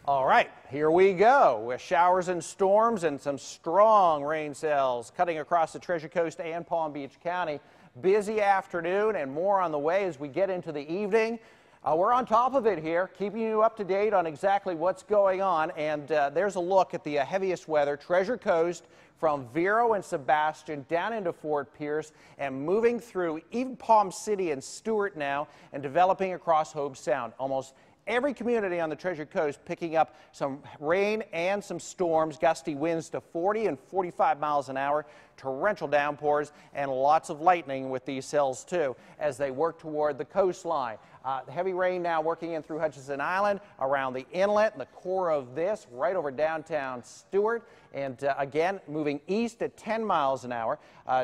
All right, here we go with showers and storms and some strong rain cells cutting across the Treasure Coast and Palm Beach County. Busy afternoon and more on the way as we get into the evening. We're on top of it here, keeping you up to date on exactly what's going on. And there's a look at the heaviest weather. Treasure Coast from Vero and Sebastian down into Fort Pierce and moving through even Palm City and Stewart now and developing across Hobe Sound. Almost every community on the Treasure Coast picking up some rain and some storms, gusty winds to 40 and 45 miles an hour, torrential downpours, and lots of lightning with these cells too as they work toward the coastline. Heavy rain now working in through Hutchinson Island, around the inlet and the core of this, right over downtown Stewart, and again moving east at 10 miles an hour.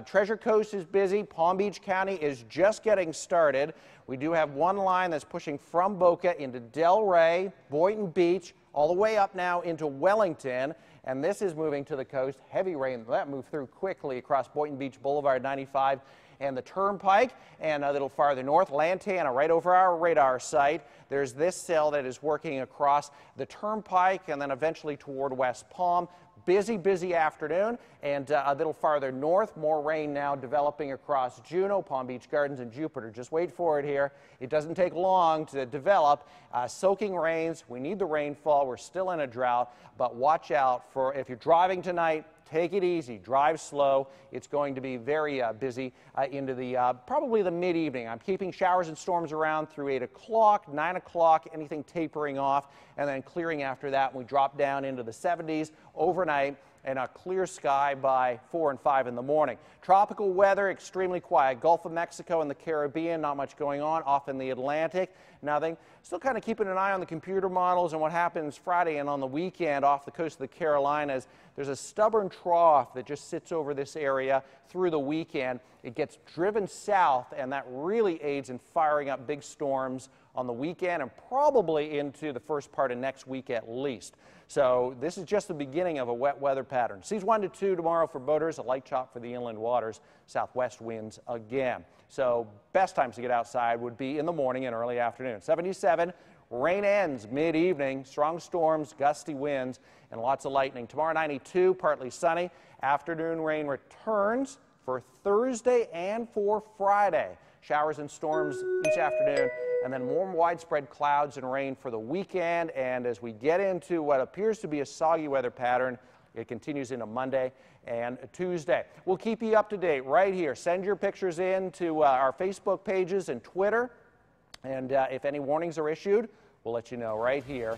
Treasure Coast is busy. Palm Beach County is just getting started. We do have one line that's pushing from Boca into Delray, Boynton Beach, all the way up now into Wellington, and this is moving to the coast. Heavy rain that moved through quickly across Boynton Beach Boulevard 95 and the Turnpike, and a little farther north, Lantana, right over our radar site. There's this cell that is working across the Turnpike and then eventually toward West Palm. Busy afternoon, and a little farther north, more rain now developing across Juneau, Palm Beach Gardens, and Jupiter. Just wait for it here. It doesn't take long to develop. Soaking rains. We need the rainfall. We're still in a drought, but watch out for if you're driving tonight. Take it easy. Drive slow. It's going to be very busy into the probably the mid-evening. I'm keeping showers and storms around through 8 o'clock, 9 o'clock, anything tapering off, and then clearing after that. We drop down into the 70s overnight and a clear sky by 4 and 5 in the morning. Tropical weather, extremely quiet. Gulf of Mexico and the Caribbean, not much going on. Off in the Atlantic, nothing. Still kind of keeping an eye on the computer models and what happens Friday and on the weekend off the coast of the Carolinas. There's a stubborn trough that just sits over this area through the weekend. It gets driven south, and that really aids in firing up big storms on the weekend and probably into the first part of next week at least. So this is just the beginning of a wet weather pattern. Seas 1 to 2 tomorrow for boaters, a light chop for the inland waters, southwest winds again. So best times to get outside would be in the morning and early afternoon. 77, rain ends mid-evening, strong storms, gusty winds, and lots of lightning. Tomorrow 92, partly sunny. Afternoon rain returns for Thursday and for Friday. Showers and storms each afternoon, and then warm widespread clouds and rain for the weekend. And as we get into what appears to be a soggy weather pattern, it continues into Monday and Tuesday. We'll keep you up to date right here. Send your pictures in to our Facebook pages and Twitter. And if any warnings are issued, we'll let you know right here